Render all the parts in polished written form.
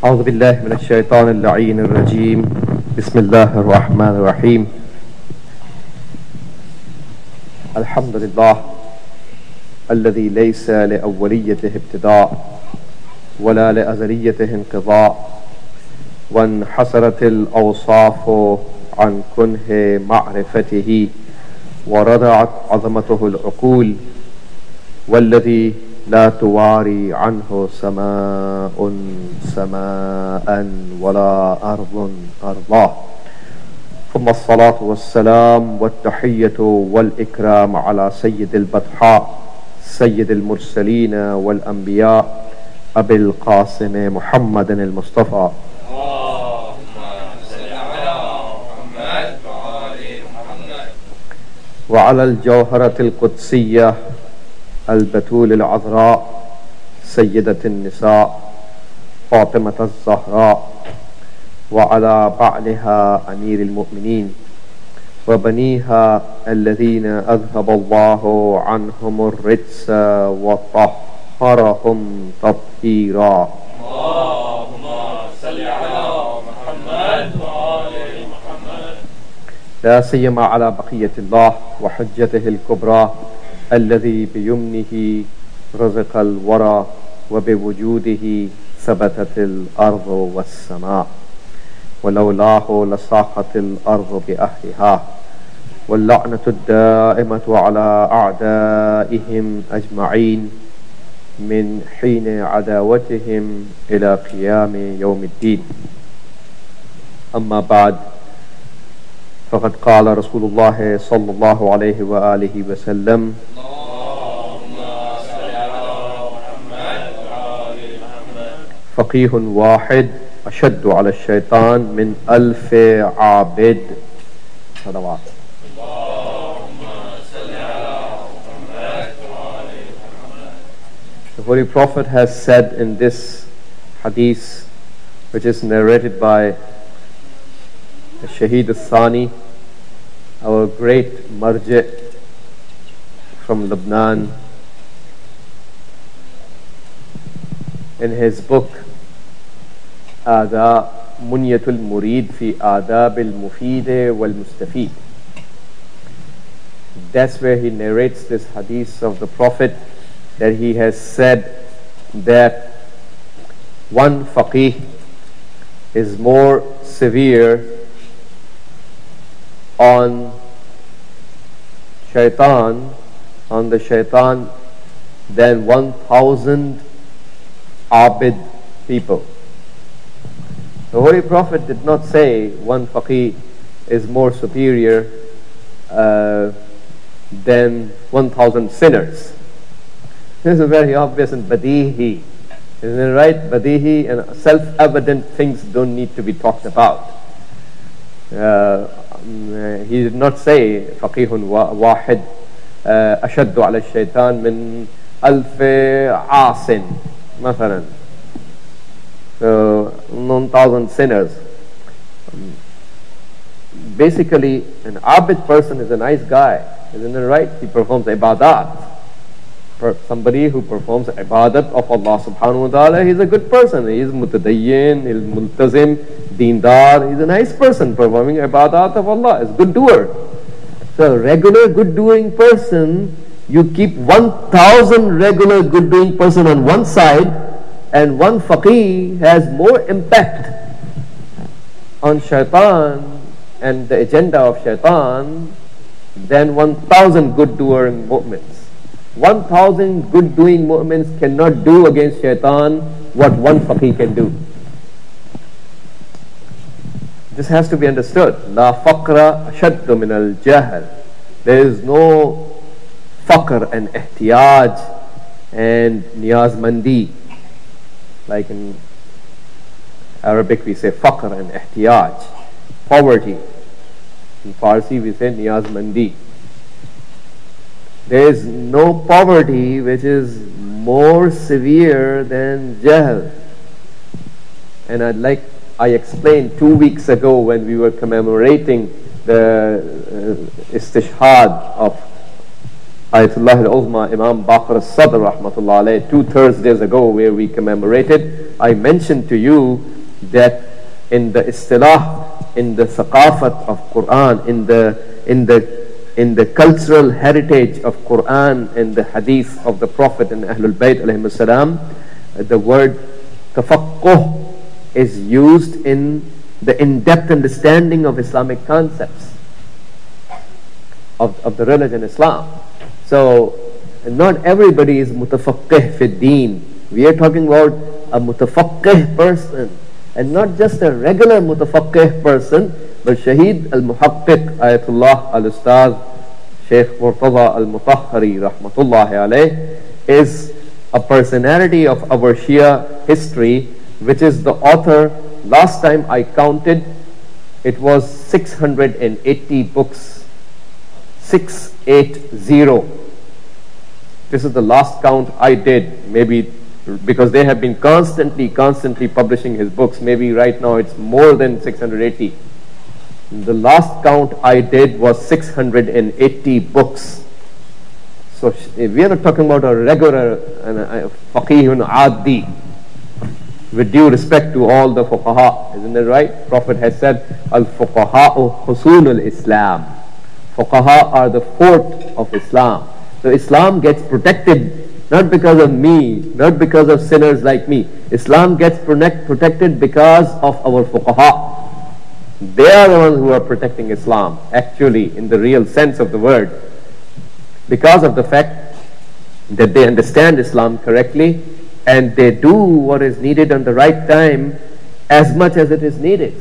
أعوذ بالله من الشيطان اللعين الرجيم بسم الله الرحمن الرحيم الحمد لله الذي ليس لأوليته ابتداء ولا لأزليته انقضاء وانحصرت الأوصاف عن كنه معرفته ورضعت عظمته العقول والذي لا تواري عنه سماء سماء ولا أرض أرضا ثم الصلاة والسلام والتحية والإكرام على سيد البطحاء سيد المرسلين والأنبياء أبي القاسم محمد المصطفى وعلى الجوهرة القدسية البتول العذراء سيدة النساء فاطمة الزهراء وعلى بعلها أمير المؤمنين وبنيها الذين أذهب الله عنهم الرجس وطهرهم تطهيرا اللهم صل على محمد وآل محمد لا سيما على بقية الله وحجته الكبرى الذي بيمنه رزق الورى وبوجوده ثبتت الأرض والسماء ولولاه لصاحت الأرض بأهلها واللعنة الدائمة على أعدائهم أجمعين من حين عداوتهم إلى قيام يوم الدين. أما بعد، فقد قال رسول الله صلى الله عليه وآله وسلم: فقيه واحد أشد على الشيطان من 1000 عابد. صلوات. The Holy Prophet has said in this hadith, which is narrated by Shaheed Thani, our great marji from Lebanon, in his book Munyatul Murid fi Adab al-Mufid wal-Mustafid. That's where he narrates this hadith of the Prophet, that he has said that one faqih is more severe on the shaitan than 1000 abid people. The Holy Prophet did not say one faqih is more superior than 1000 sinners. This is very obvious and badihi. Isn't it right? Badihi and self-evident things don't need to be talked about. He did not say faqihun wahid ashaddu ala shaitan min 1000 asin مثلا. So 1000 sinners. Basically, an abid person is a nice guy, isn't it right? He performs ibadat. Somebody who performs ibadat of Allah subhanahu wa ta'ala, he's a good person. He's mutadayyin, he's multazim, deendar. He's a nice person performing ibadat of Allah. He's a good doer. So a regular good doing person, you keep 1000 regular good doing person on one side, and one faqih has more impact on shaitan and the agenda of shaitan than 1000 good doing mu'mins. 1000 good doing mu'mins cannot do against shaitan what one faqih can do. This has to be understood. La faqra ashaddu min al-jahl. There is no faqr and ihtiyaj and niyazmandi. Like in Arabic we say faqr and ihtiyaj, poverty. In Farsi we say niyazmandi. There is no poverty which is more severe than jahl. And I explained 2 weeks ago when we were commemorating the istishhad of Ayatollah al-Uzma Imam Baqir al-Sadr rahmatullah alayh 2 Thursdays ago, where we commemorated. I mentioned to you that in the istilah, in the thaqafat of Quran, in the cultural heritage of Quran and the hadith of the Prophet and Ahlul Bayt alayhim salam, the word tafaqquh is used in the in-depth understanding of Islamic concepts of the religion Islam. So not everybody is mutafaqqih fi deen. We are talking about a mutafaqqih person, and not just a regular mutafaqqih person, but Shaheed al-Muhaqqiq Ayatollah al-Ustaz Shaheed Murtadha Mutahhari rahmatullahi alayh is a personality of our Shia history, which is the author. Last time I counted, it was 680 books. 680. This is the last count I did, maybe because they have been constantly publishing his books. Maybe right now it's more than 680. The last count I did was 680 books. So we are not talking about a regular faqihun adi. With due respect to all the fuqaha, isn't it right? Prophet has said, al-fuqaha'u husunul Islam. Fuqaha are the fort of Islam. So Islam gets protected not because of me, not because of sinners like me. Islam gets protected because of our fuqaha. They are the ones who are protecting Islam, actually, in the real sense of the word, because of the fact that they understand Islam correctly and they do what is needed on the right time as much as it is needed.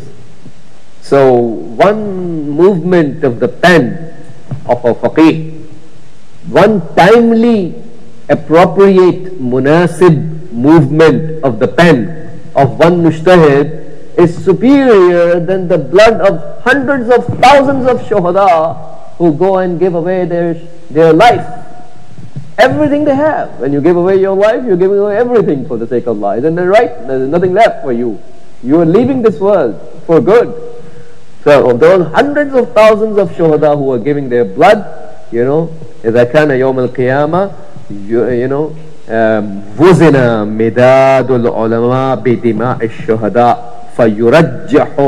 So one movement of the pen of a faqih, one timely, appropriate, munasib movement of the pen of one mujtahid is superior than the blood of hundreds of thousands of shuhada who go and give away their life. Everything they have. When you give away your life, you're giving away everything for the sake of Allah. Isn't that right? There's nothing left for you. You are leaving this world for good. So of those hundreds of thousands of shuhada who are giving their blood, إذا كان يوم القيامة وزن مداد العلماء بدماء الشهداء فيرجح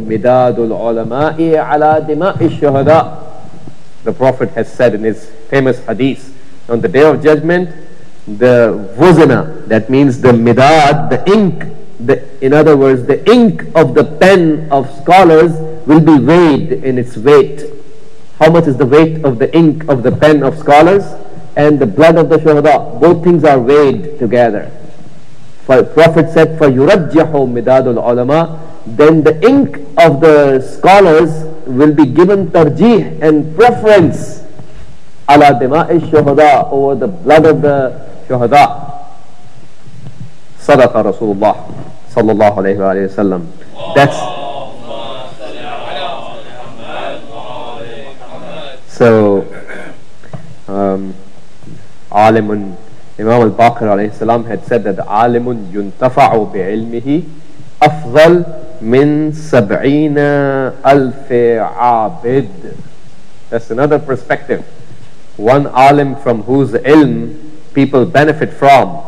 مداد العلماء على دماء الشهداء. The Prophet has said in his famous hadith, on the day of judgment, the wuzna, that means the midad, the ink, in other words, the ink of the pen of scholars will be weighed in its weight. How much is the weight of the ink of the pen of scholars and the blood of the shuhada? Both things are weighed together. Prophet said, فَيُرَجَّحُ مِدَادُ الْعُلَمَاءِ, then the ink of the scholars will be given tarjih and preference ala dima'i shuhada, over the blood of the shuhada. Sadaqa Rasulullah sallallahu alayhi wa sallam. That's so alimun, Imam al-Baqir alayhi salam had said that alimun yuntafa'u bi'ilmihi afdal min sab'ina alfi abid. That's another perspective. One alim from whose ilm people benefit from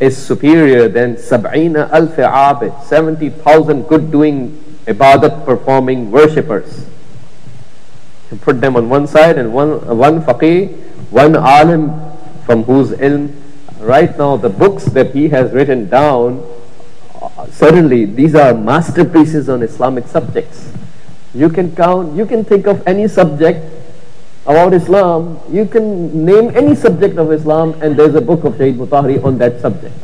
is superior than sab'ina alfi abid, 70,000 good doing ibadat performing worshippers. You put them on one side, and one faqih, one alim from whose ilm, right now the books that he has written down, certainly these are masterpieces on Islamic subjects. You can think of any subject about Islam, you can name any subject of Islam, and there's a book of Shaheed Mutahhari on that subject.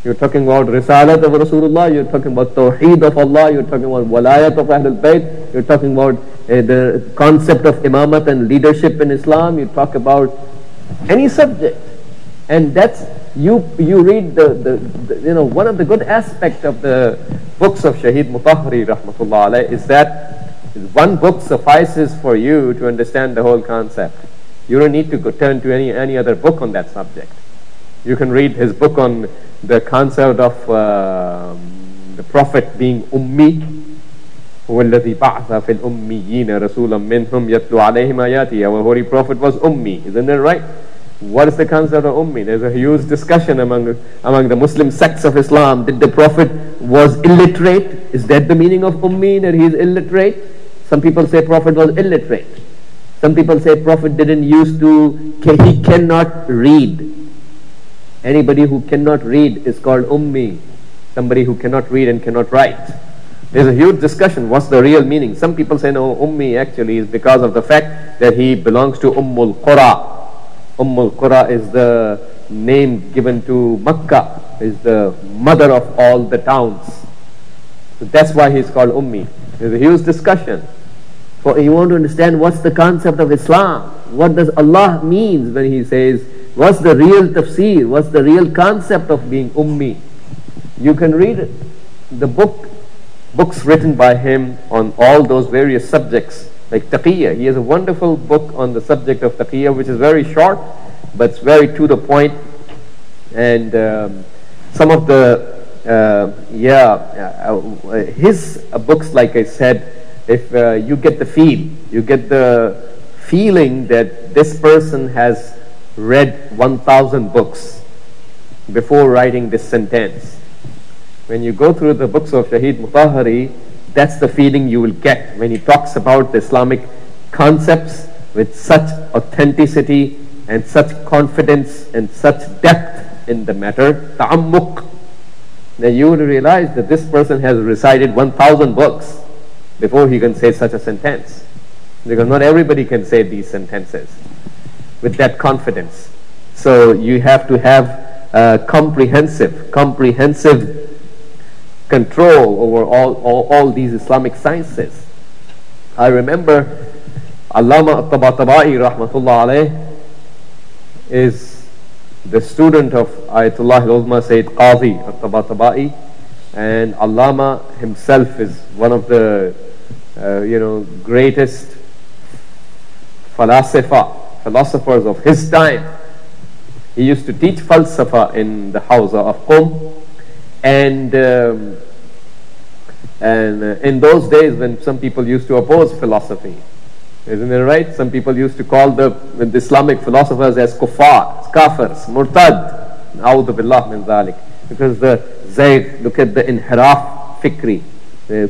You're talking about Risalat of Rasulullah, you're talking about Tawheed of Allah, you're talking about Walayat of Ahlul Bayt, you're talking about the concept of imamat and leadership in Islam, you talk about any subject. And that's, you read one of the good aspects of the books of Shaheed Mutahhari rahmatullah alayh is that one book suffices for you to understand the whole concept. You don't need to turn to any other book on that subject. You can read his book on the concept of the Prophet being ummi. هو الذي بعث في الأميين رسولا منهم يتلو عليهم آياته. Our holy Prophet was ummi, isn't it right? What is the concept of ummi? There's a huge discussion among the Muslim sects of Islam. Did the Prophet was illiterate? Is that the meaning of ummi, that he is illiterate? Some people say Prophet was illiterate. Some people say Prophet didn't used to, he cannot read. Anybody who cannot read is called ummi. Somebody who cannot read and cannot write. There's a huge discussion. What's the real meaning? Some people say no, ummi actually is because of the fact that he belongs to Ummul Qura. Ummul Qura is the name given to Makkah, is the mother of all the towns. So that's why he's called ummi. There's a huge discussion. For you want to understand what's the concept of Islam, what does Allah means when he says, what's the real tafsir, what's the real concept of being ummi? You can read the books written by him on all those various subjects, like taqiyya. He has a wonderful book on the subject of taqiyya, which is very short, but it's very to the point. And some of the his books, like I said, if you get the feeling that this person has read 1,000 books before writing this sentence. When you go through the books of Shaheed Mutahhari, that's the feeling you will get when he talks about the Islamic concepts with such authenticity and such confidence and such depth in the matter, ta'ammuq. Then you will realize that this person has recited 1,000 books before he can say such a sentence, because not everybody can say these sentences with that confidence. So you have to have comprehensive control over all these Islamic sciences. I remember Allameh Tabatabaee rahmatullah alayh is the student of Ayatollah Sayyid Tabatabaee, and Allama himself is one of the greatest philosophers of his time. He used to teach falsafa in the house of Qom, and in those days when some people used to oppose philosophy, isn't it right? Some people used to call the Islamic philosophers as kuffar, kafirs, murtad, a'udhu billah min dhalik, because the zayg, look at the inhiraf fikri, the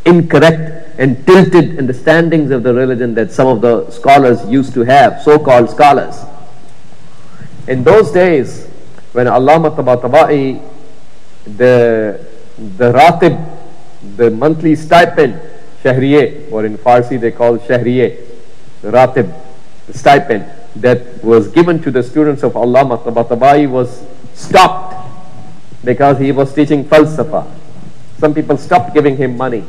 incorrect and tilted understandings of the religion that some of the scholars used to have, so-called scholars. In those days, when Allameh Tabatabaee, the ratib, the monthly stipend, shahriye, or in Farsi they call shahriye, the ratib, the stipend that was given to the students of Allameh Tabatabaee was stopped because he was teaching falsafa. Some people stopped giving him money.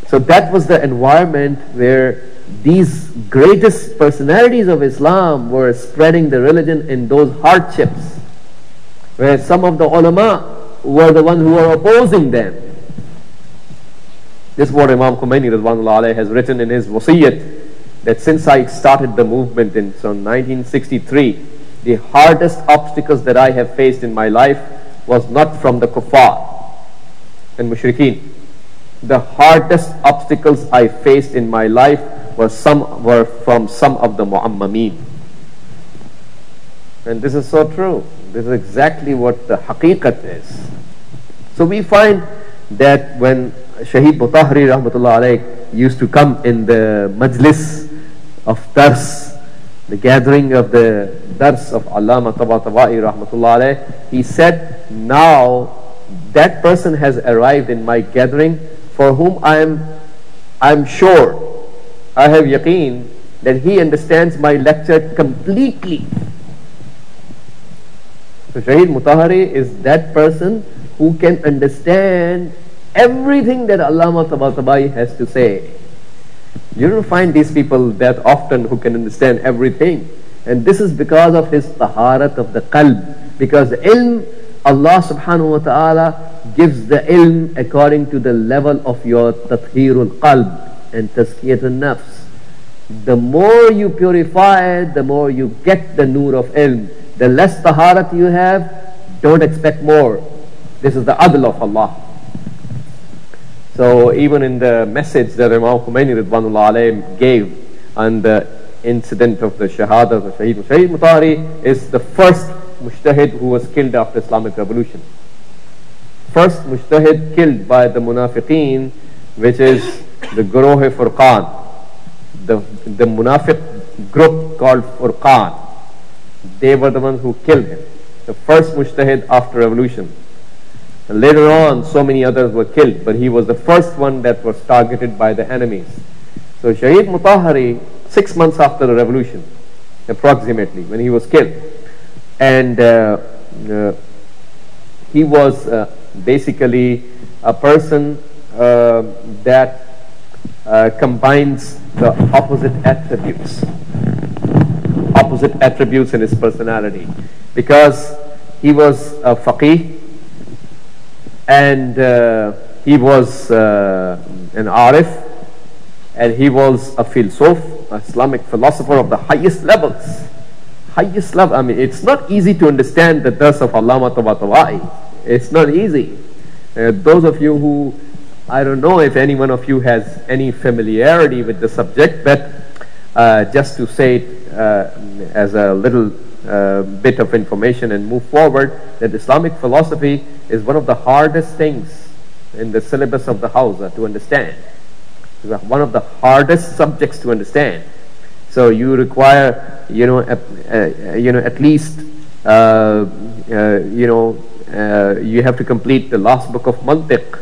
So that was the environment where these greatest personalities of Islam were spreading the religion in those hardships, where some of the ulama were the ones who were opposing them. This is what Imam Khomeini has written in his wasiyyat, that since I started the movement in 1963, the hardest obstacles that I have faced in my life was not from the kuffar and mushrikeen. The hardest obstacles I faced in my life were from some of the mu'ammameen. And this is so true. This is exactly what the haqiqat is. So we find that when Shaheed Mutahhari rahmatullah alayh used to come in the majlis of dars, the gathering of the dars of Allameh Tabatabaee rahmatullah alayh, he said, now that person has arrived in my gathering for whom I'm sure, I have yaqeen that he understands my lecture completely. So Shaheed Mutahhari is that person who can understand everything that Allameh Tabatabaee has to say. You don't find these people that often who can understand everything. And this is because of his taharat of the qalb. Because ilm, Allah subhanahu wa ta'ala gives the ilm according to the level of your tathhirul qalb and tazkiyatun nafs. The more you purify, the more you get the nur of ilm. The less taharat you have, don't expect more. This is the adl of Allah. So even in the message that Imam Khomeini Ridwanullah alayhi gave on the incident of the Shahadat of Shaheed. Shaheed Mutahhari is the first mujtahid who was killed after Islamic revolution. First mujtahid killed by the munafiqeen, which is the Guroh Forqan, the munafiq group called Forqan. They were the ones who killed him. The first mujtahid after revolution. And later on, so many others were killed, but he was the first one that was targeted by the enemies. So Shaheed Mutahhari, 6 months after the revolution, approximately, when he was killed, and he was basically a person that combines the opposite attributes in his personality, because he was a faqih, and he was an arif, and he was a philosopher, an Islamic philosopher of the highest levels. Highest level. I mean, it's not easy to understand the dars of Allameh Tabatabaee. It's not easy. Those of you who, I don't know if any one of you has any familiarity with the subject, but just to say it as a little bit of information and move forward, that Islamic philosophy is one of the hardest things in the syllabus of the Hausa to understand. It's one of the hardest subjects to understand. So you require, at least, you have to complete the last book of Mantiq,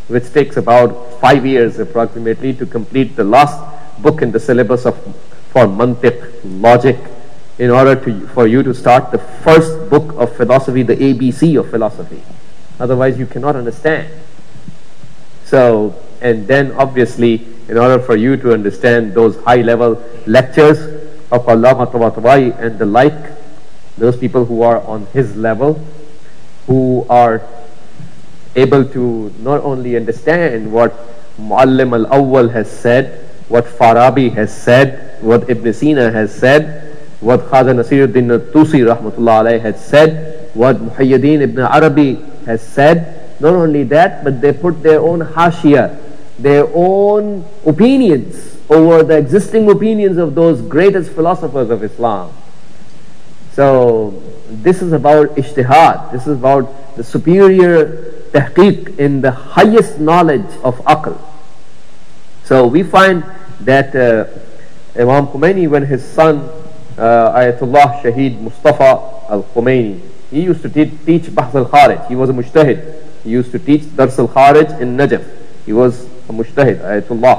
which takes about 5 years approximately to complete the last book in the syllabus for Mantiq, logic, in order for you to start the first book of philosophy, the ABC of philosophy. Otherwise you cannot understand. So, and then obviously, in order for you to understand those high level lectures of Allameh Tabatabaee and the like, those people who are on his level, who are able to not only understand what Muallim al-Awwal has said, what Farabi has said, what Ibn Sina has said, what Khaja Nasiruddin al-Tusi rahmatullah alayhi has said, what Muhyiddin ibn Arabi has said. Not only that, but they put their own hashia, their own opinions over the existing opinions of those greatest philosophers of Islam. So this is about ijtihad. This is about the superior tahqiq in the highest knowledge of aql. So we find that Imam Khomeini, when his son Ayatollah Shaheed Mustafa al-Khomeini, he used to teach Bahth al-Kharij. He was a mujtahid. He used to teach Dars al-Kharij in Najaf. He was a mujtahid, Ayatollah.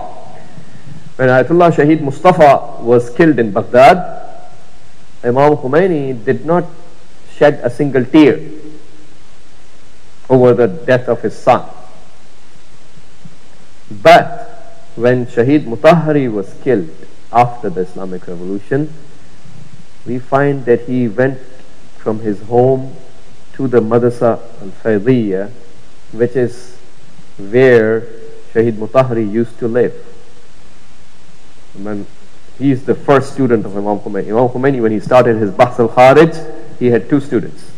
When Ayatollah Shaheed Mustafa was killed in Baghdad, Imam Khomeini did not shed a single tear over the death of his son. But when Shaheed Mutahhari was killed after the Islamic Revolution, we find that he went from his home to the Madrasa al-Faydiyya, which is where Shaheed Mutahhari used to live. He is the first student of Imam Khomeini. Imam Khomeini, when he started his Bahth al-Kharij, he had 2 students.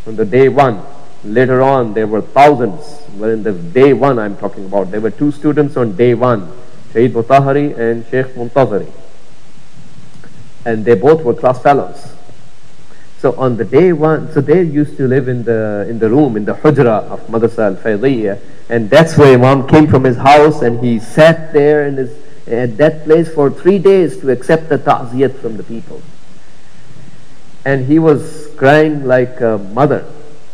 On the day 1, later on there were thousands, but in the day 1 I'm talking about, there were 2 students on day 1, Shaheed Mutahhari and Sheikh Muntaziri. And they both were class fellows. So on the day 1, so they used to live in the room, in the hujra of Madrasa al-Faydiyya, and that's where Imam came from his house, and he sat there at that place for 3 days to accept the ta'ziyat from the people. And he was crying like a mother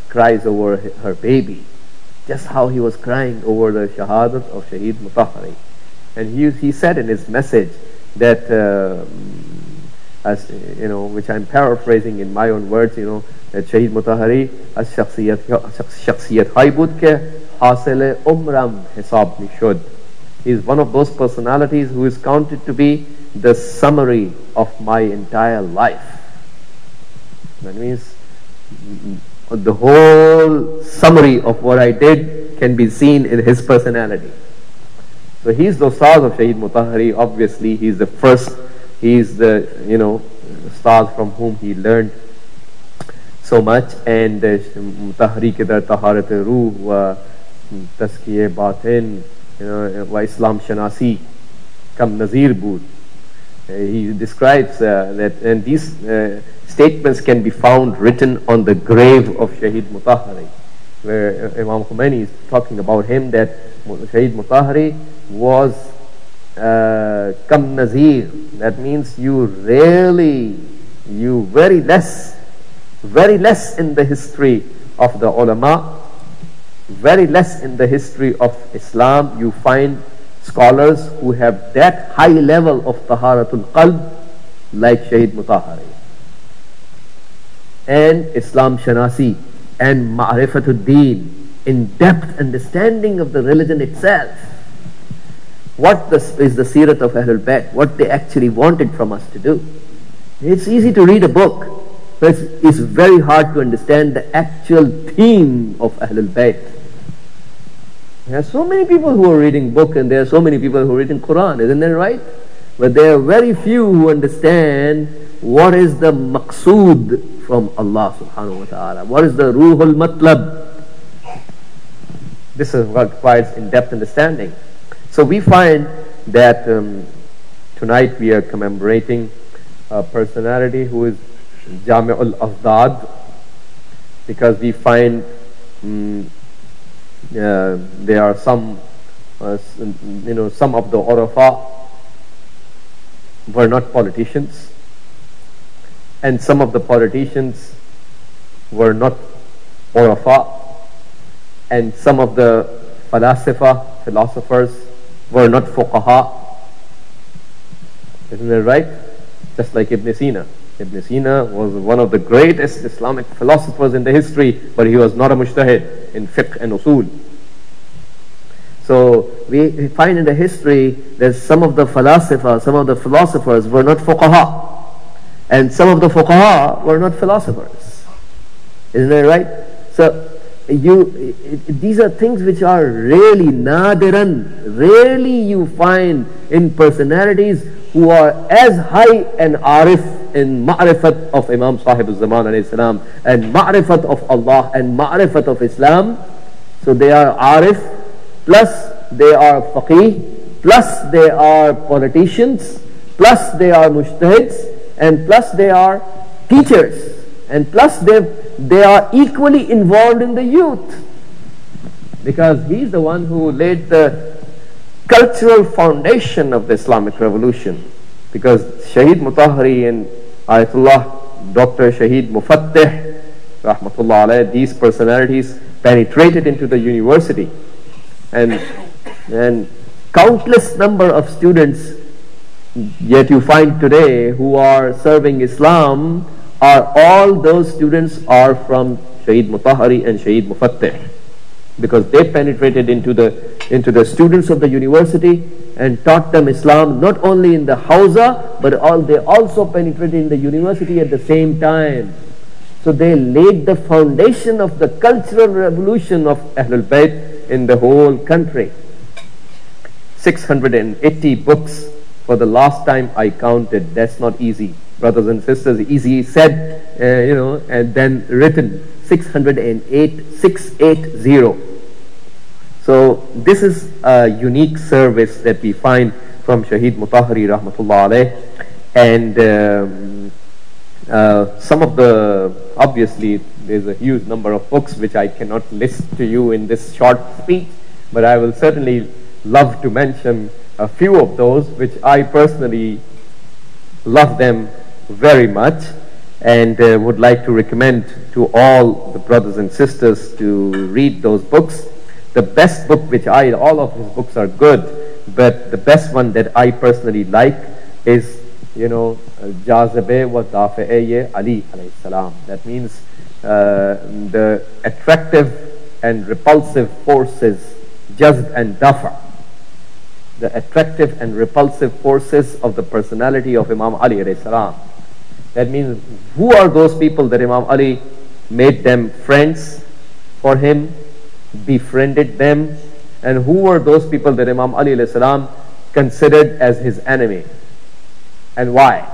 cries over her baby, just how he was crying over the shahadat of Shaheed Mutahhari. And he said in his message that, as you know, which I'm paraphrasing in my own words, that Shaheed Mutahhari as shakhsiyat haibud ke hasile umram hisab nishud. He is one of those personalities who is counted to be the summary of my entire life. That means the whole summary of what I did can be seen in his personality. So he is the Ustaz of Shaheed Mutahhari. Obviously he is the first, he is the Ustaz from whom he learned so much. And Mutahhari ke dar taharat ruh wa tazkiye batin wa Islam shanasi kam nazir bud. He describes that, and these statements can be found written on the grave of Shaheed Mutahhari, where Imam Khomeini is talking about him, that Shaheed Mutahhari was kam nazir. That means very less in the history of the ulama, very less in the history of Islam you find scholars who have that high level of taharatul qalb like Shaheed Mutahhari, and Islam Shanasi and Ma'rifatul Deen, in-depth understanding of the religion itself. What is the Sirat of Ahlul Bayt, what they actually wanted from us to do. It's easy to read a book, but it's very hard to understand the actual theme of Ahlul Bayt. There are so many people who are reading book, and there are so many people who are reading Quran, isn't that right? But there are very few who understand what is the maqsood from Allah subhanahu wa ta'ala. What is the ruhul matlab? This is what requires in-depth understanding. So we find that tonight we are commemorating a personality who is Jami'ul Afdad, because we find there are some of the Urafa were not politicians, and some of the politicians were not Urafa, and some of the philosophers were not fuqaha. Isn't that right? Just like Ibn Sina. Ibn Sina was one of the greatest Islamic philosophers in the history, but he was not a mujtahid in fiqh and usul. So we find in the history that some of the philosophers were not fuqaha, and some of the fuqaha were not philosophers. Isn't that right? So these are things which are really nadiran. Rarely you find in personalities who are as high an arif in ma'rifat of Imam Sahib al-Zaman alayhi salam, and ma'rifat of Allah, and ma'rifat of Islam. So they are arif, plus they are faqih, plus they are politicians, plus they are mujtahids, and plus they are teachers, and plus they are equally involved in the youth, because he is the one who laid the cultural foundation of the Islamic revolution. Because Shaheed Mutahhari and Ayatollah Dr. Shaheed Mufattih rahmatullah alayh, these personalities penetrated into the university, and countless number of students yet you find today who are serving Islam, are all those students are from Shaheed Mutahhari and Shaheed Mufattih, because they penetrated into the students of the university and taught them Islam, not only in the Hausa, but they also penetrated in the university at the same time. So they laid the foundation of the cultural revolution of Ahlul Bayt in the whole country. 680 books for the last time I counted. That's not easy, brothers and sisters. Easy said, and then written. 680. So this is a unique service that we find from Shaheed Mutahhari rahmatullah alayh. And some of obviously there's a huge number of books which I cannot list to you in this short speech, but I will certainly love to mention a few of those which I personally love them very much, and would like to recommend to all the brothers and sisters to read those books. The best book all of his books are good, but the best one that I personally like is, Jazibe wa Dafi'e Ali alayhi salam. That means the attractive and repulsive forces, Jazb and Dafa. The attractive and repulsive forces of the personality of Imam Ali alayhi salam. That means, who are those people that Imam Ali made them friends for him, befriended them, and who were those people that Imam Ali alayhi salam considered as his enemy, and why?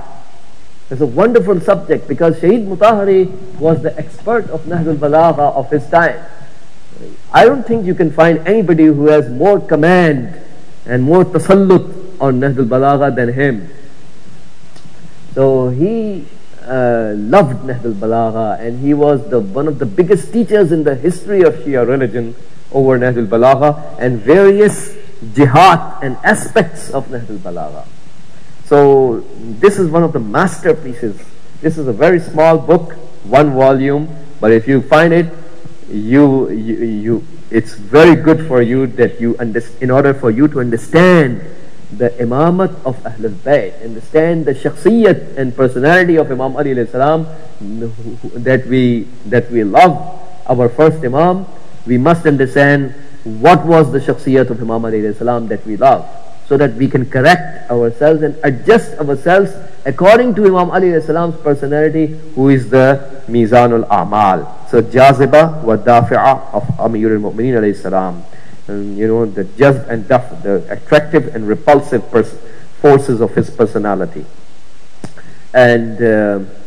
It's a wonderful subject, because Shaheed Mutahhari was the expert of Nahjul Balagha of his time. I don't think you can find anybody who has more command and more tasallut on Nahjul Balagha than him. So he loved Nahj al-Balagha, and he was one of the biggest teachers in the history of Shia religion over Nahj al-Balagha and various jihad and aspects of Nahj al-Balagha. So this is one of the masterpieces. This is a very small book, 1 volume, but if you find it, it's very good for you that in order for you to understand the imamat of Ahlul Bayt, understand the shakhsiyat and personality of Imam Ali alayhi salam, that we love our first Imam. We must understand what was the shakhsiyat of Imam Ali alayhi salam that we love, so that we can correct ourselves and adjust ourselves according to Imam Ali alayhi salam's personality, who is the Mizanul A'mal. So Jaziba wa Dafi'a of Amir al-Mu'mineen alayhi salam. The jazb and daf, the attractive and repulsive forces of his personality. And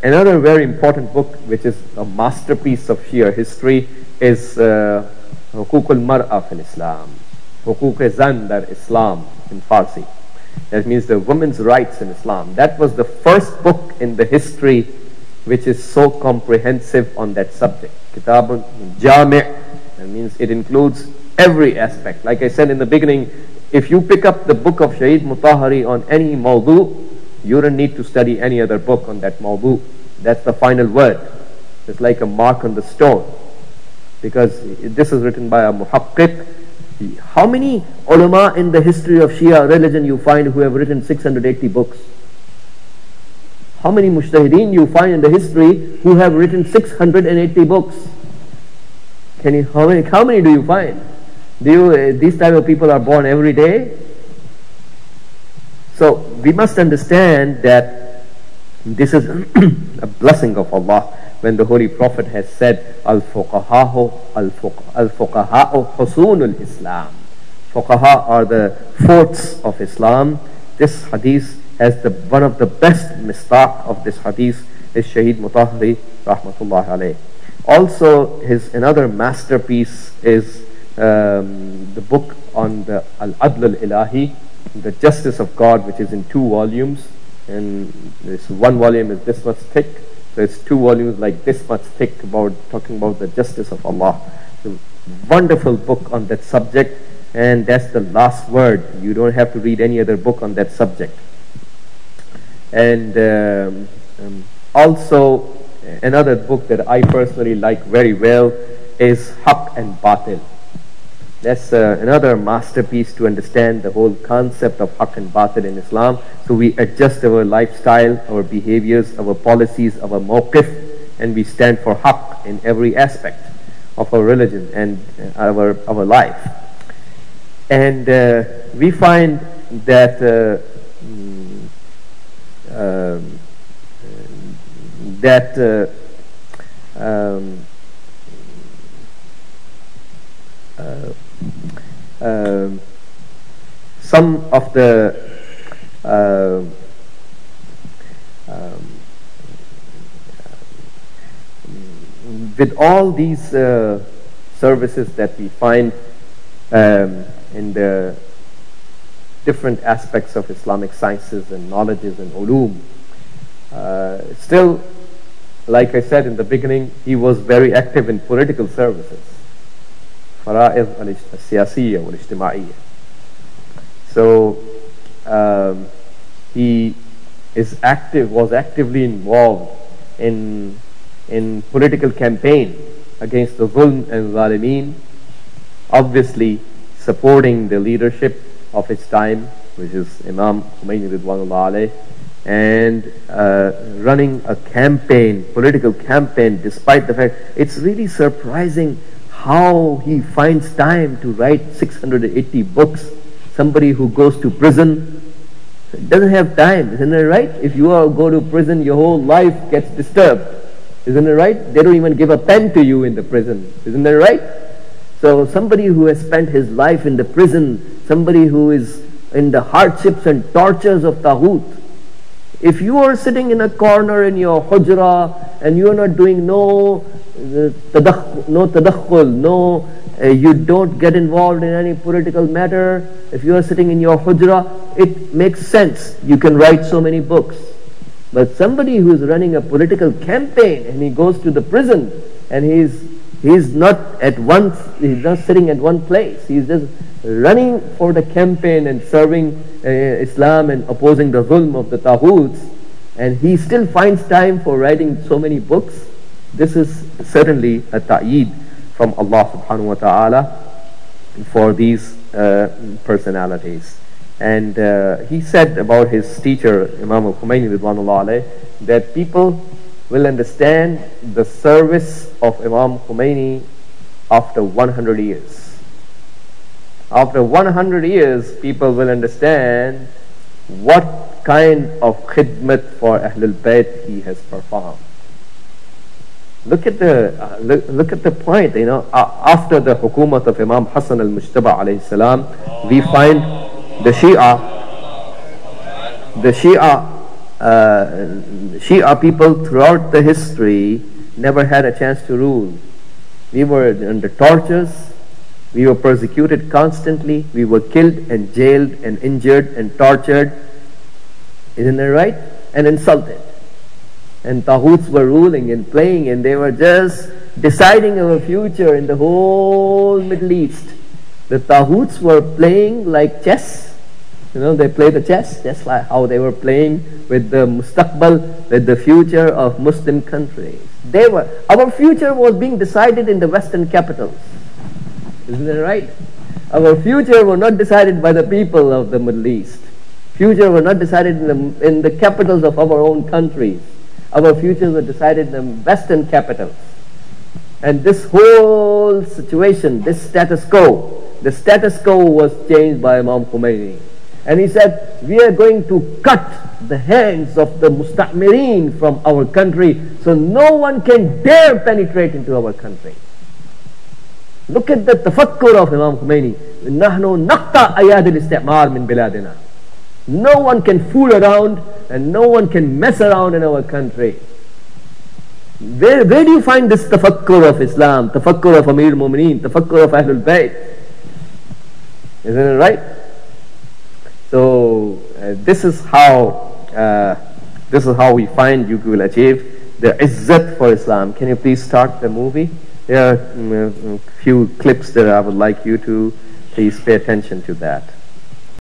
another very important book, which is a masterpiece of Shia history, is Huquq al-Mar'a fil Islam, Huquq Zan dar Islam in Farsi. That means the women's rights in Islam. That was the first book in the history which is so comprehensive on that subject. Kitabun Jami', that means it includes every aspect. Like I said in the beginning, if you pick up the book of Shaheed Mutahhari on any mawdu, you don't need to study any other book on that mawdu. That's the final word. It's like a mark on the stone, because this is written by a muhaqqiq. How many ulama in the history of Shia religion you find who have written 680 books? How many mujtahideen you find in the history who have written 680 books? How many do you find? These type of people are born every day? So we must understand that this is a blessing of Allah when the Holy Prophet has said, Al-Fuqaha'u Husunul Islam. Fuqaha are the forts of Islam. This hadith has one of the best mistaq of this hadith is Shaheed Mutahhari rahmatullah alayh. Also another masterpiece is the book on the Al-Adl Al-Ilahi, the justice of God, which is in 2 volumes, and this 1 volume is this much thick, so it's 2 volumes like this much thick, talking about the justice of Allah. It's a wonderful book on that subject, and that's the last word. You don't have to read any other book on that subject. And also another book that I personally like very well is Haqq and Batil. That's another masterpiece to understand the whole concept of Haqq and Batil in Islam. So we adjust our lifestyle, our behaviors, our policies, our mawqif, and we stand for Haqq in every aspect of our religion and our life. And we find that some of the with all these services that we find in the different aspects of Islamic sciences and knowledges and ulum, still, like I said in the beginning, he was very active in political services, fara'id al-siyasiyya wal-ijtima'iyya. So he was actively involved in political campaign against the zulm and zalimeen, obviously supporting the leadership of its time, which is Imam Khomeini ridwanullah alayh, and running a political campaign, despite the fact it's really surprising how he finds time to write 680 books. Somebody who goes to prison doesn't have time, isn't it right? If you go to prison, your whole life gets disturbed, isn't it right? They don't even give a pen to you in the prison, isn't it right? So somebody who has spent his life in the prison, somebody who is in the hardships and tortures of Taghut, if you are sitting in a corner in your hujra and you are not doing no tadakhul, you don't get involved in any political matter, if you are sitting in your hujra, it makes sense. You can write so many books. But somebody who is running a political campaign and he goes to the prison and he's not sitting at one place. He's just running for the campaign and serving Islam and opposing the zulm of the taghuts, and he still finds time for writing so many books. This is certainly a ta'eed from Allah subhanahu wa ta'ala for these personalities. And he said about his teacher Imam Khomeini ridwanullah alayh, that people will understand the service of Imam Khomeini after 100 years. After 100 years, people will understand what kind of khidmat for Ahlul Bayt he has performed. Look at the point. After the hukumat of Imam Hassan al-Mujtaba alayhi salam, we find the Shia people throughout the history never had a chance to rule. We were under tortures, we were persecuted constantly, we were killed and jailed and injured and tortured, isn't that right? And insulted. And taghuts were ruling and playing, and they were just deciding our future in the whole Middle East. The taghuts were playing like chess. They play the chess, just like how they were playing with the mustaqbal, with the future of Muslim countries. Our future was being decided in the Western capitals. Isn't that right? Our future was not decided by the people of the Middle East. Future was not decided in the capitals of our own countries. Our futures were decided in the Western capitals. And this whole situation, this status quo, the status quo was changed by Imam Khomeini. And he said, we are going to cut the hands of the musta'mireen from our country, so no one can dare penetrate into our country. Look at the tafakkur of Imam Khomeini. نَحْنُ نَقْطَعْ أَيَادِ الْإِسْتِعْمَارِ مِنْ بِلَادِنَا. No one can fool around and no one can mess around in our country. Where do you find this tafakkur of Islam, tafakkur of Amir al-Mu'mineen, tafakkur of Ahlul Bayt? Isn't it right? So this is how we find you will achieve the izzat for Islam. Can you please start the movie? There are a few clips that I would like you to please pay attention to that.